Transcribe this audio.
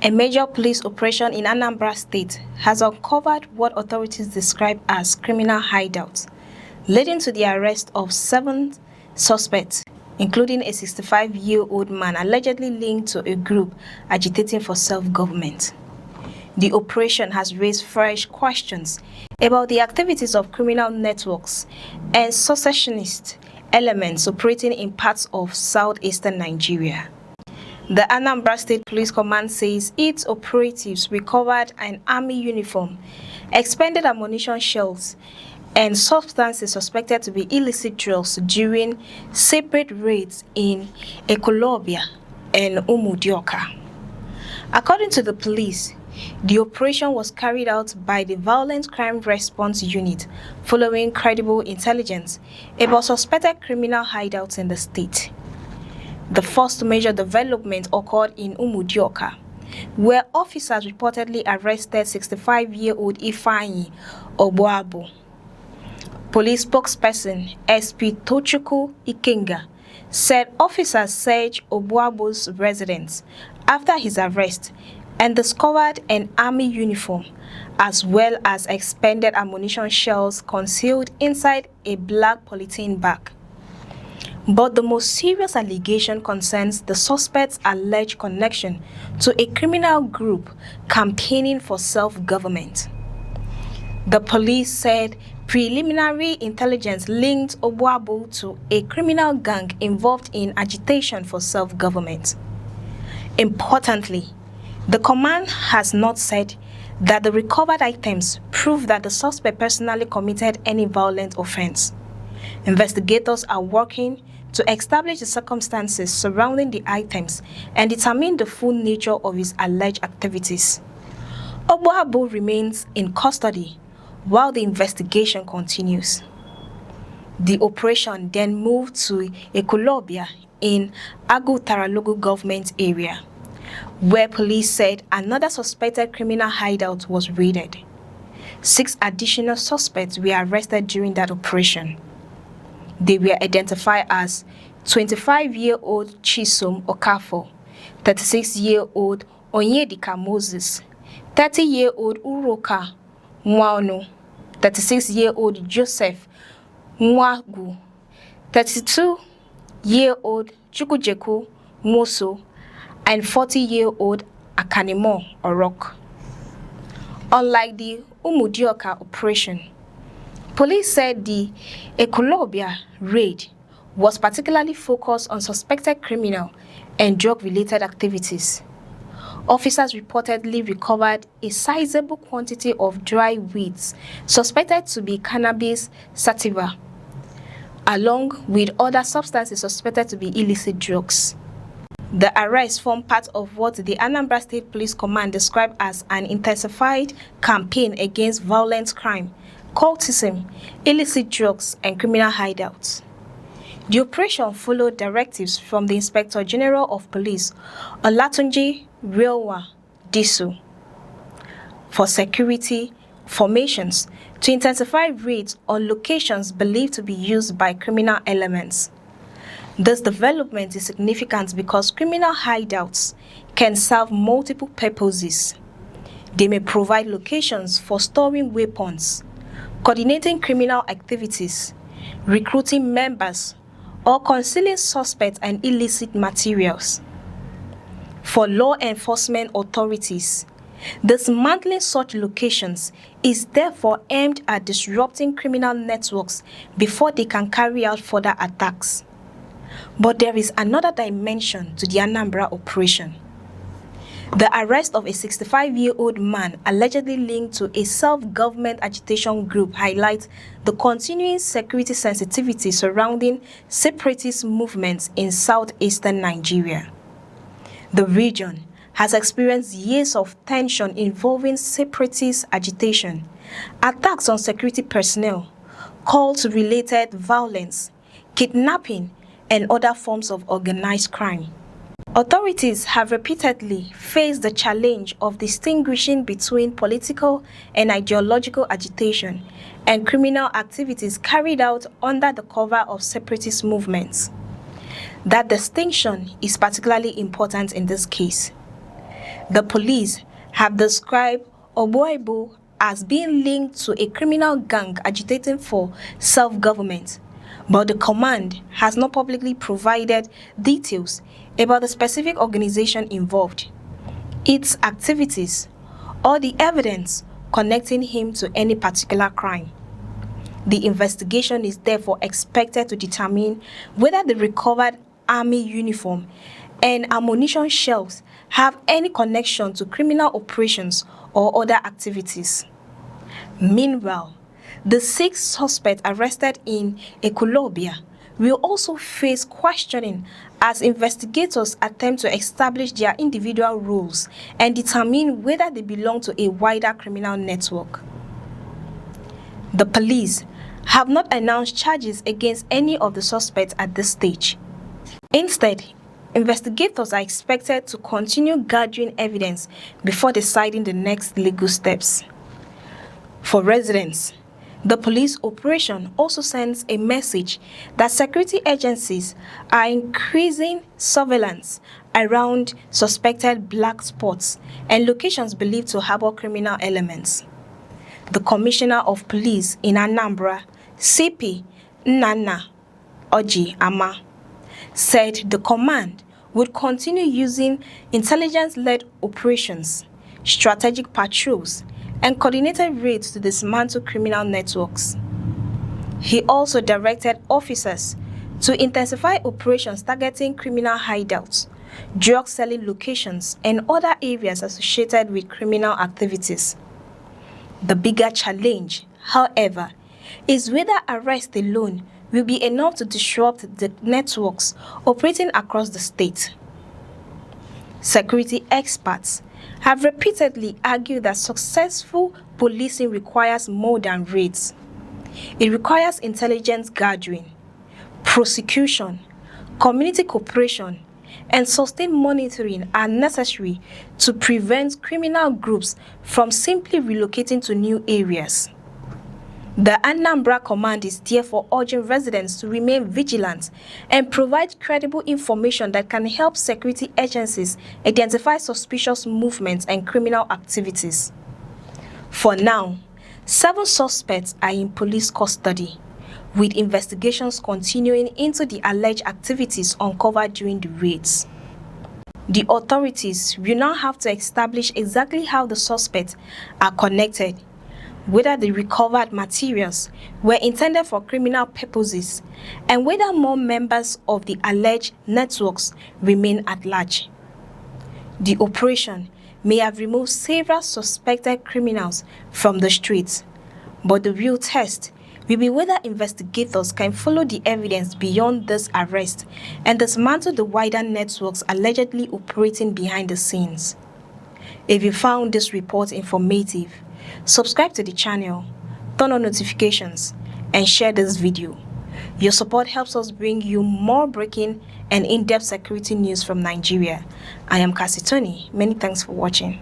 A major police operation in Anambra State has uncovered what authorities describe as criminal hideouts, leading to the arrest of 7 suspects, including a 65-year-old man allegedly linked to a group agitating for self-government. The operation has raised fresh questions about the activities of criminal networks and secessionist elements operating in parts of southeastern Nigeria. The Anambra State Police Command says its operatives recovered an army uniform, expended ammunition shells, and substances suspected to be illicit drugs during separate raids in Ekolobia and Umudioka. According to the police, the operation was carried out by the Violent Crime Response Unit following credible intelligence about suspected criminal hideouts in the state. The first major development occurred in Umudioka, where officers reportedly arrested 65-year-old Ifeanyi Obuabo. Police spokesperson SP Tochukwu Ikenga said officers searched Obuabo's residence after his arrest and discovered an army uniform as well as expended ammunition shells concealed inside a black polythene bag. But the most serious allegation concerns the suspect's alleged connection to a criminal group campaigning for self-government. The police said preliminary intelligence linked Obuabo to a criminal gang involved in agitation for self-government. Importantly, the command has not said that the recovered items prove that the suspect personally committed any violent offense. Investigators are working to establish the circumstances surrounding the items and determine the full nature of his alleged activities. Obuabo remains in custody while the investigation continues. The operation then moved to Ekolobia in Agitator local government area, where police said another suspected criminal hideout was raided. 6 additional suspects were arrested during that operation. They were identified as 25-year-old Chisom Okafor, 36-year-old Onyedika Moses, 30-year-old Uroka Nwano, 36-year-old Joseph Nwagu, 32-year-old Chukwujeku Moso, and 40-year-old Akanimo Orok. Unlike the Umudioka operation, police said the Ekolobia raid was particularly focused on suspected criminal and drug-related activities. Officers reportedly recovered a sizable quantity of dry weeds suspected to be cannabis sativa, along with other substances suspected to be illicit drugs. The arrests form part of what the Anambra State Police Command described as an intensified campaign against violent crime, cultism, illicit drugs, and criminal hideouts. The operation followed directives from the Inspector General of Police, Olatunji Rewa Disu, for security formations to intensify raids on locations believed to be used by criminal elements. This development is significant because criminal hideouts can serve multiple purposes. They may provide locations for storing weapons, coordinating criminal activities, recruiting members, or concealing suspects and illicit materials. For law enforcement authorities, dismantling such locations is therefore aimed at disrupting criminal networks before they can carry out further attacks. But there is another dimension to the Anambra operation. The arrest of a 65-year-old man allegedly linked to a self-government agitation group highlights the continuing security sensitivity surrounding separatist movements in southeastern Nigeria. The region has experienced years of tension involving separatist agitation, attacks on security personnel, calls to related violence, kidnapping, and other forms of organized crime. Authorities have repeatedly faced the challenge of distinguishing between political and ideological agitation and criminal activities carried out under the cover of separatist movements. That distinction is particularly important in this case. The police have described Oboibo as being linked to a criminal gang agitating for self-government, but the command has not publicly provided details about the specific organization involved, its activities, or the evidence connecting him to any particular crime. The investigation is therefore expected to determine whether the recovered army uniform and ammunition shells have any connection to criminal operations or other activities. Meanwhile, the 6 suspects arrested in Ekulobia will also face questioning as investigators attempt to establish their individual roles and determine whether they belong to a wider criminal network. The police have not announced charges against any of the suspects at this stage. Instead, investigators are expected to continue gathering evidence before deciding the next legal steps. For residents, the police operation also sends a message that security agencies are increasing surveillance around suspected black spots and locations believed to harbor criminal elements. The Commissioner of Police in Anambra, CP Nnanna Oji Ama, said the command would continue using intelligence-led operations, strategic patrols, and coordinated raids to dismantle criminal networks. He also directed officers to intensify operations targeting criminal hideouts, drug-selling locations, and other areas associated with criminal activities. The bigger challenge, however, is whether arrest alone will be enough to disrupt the networks operating across the state. Security experts have repeatedly argued that successful policing requires more than raids. It requires intelligence gathering, prosecution, community cooperation, and sustained monitoring are necessary to prevent criminal groups from simply relocating to new areas. The Anambra Command is therefore urging residents to remain vigilant and provide credible information that can help security agencies identify suspicious movements and criminal activities. For now, 7 suspects are in police custody, with investigations continuing into the alleged activities uncovered during the raids. The authorities will now have to establish exactly how the suspects are connected, whether the recovered materials were intended for criminal purposes, and whether more members of the alleged networks remain at large. The operation may have removed several suspected criminals from the streets, but the real test will be whether investigators can follow the evidence beyond this arrest and dismantle the wider networks allegedly operating behind the scenes. If you found this report informative, subscribe to the channel, turn on notifications, and share this video. Your support helps us bring you more breaking and in-depth security news from Nigeria. I am Cassie Tony. Many thanks for watching.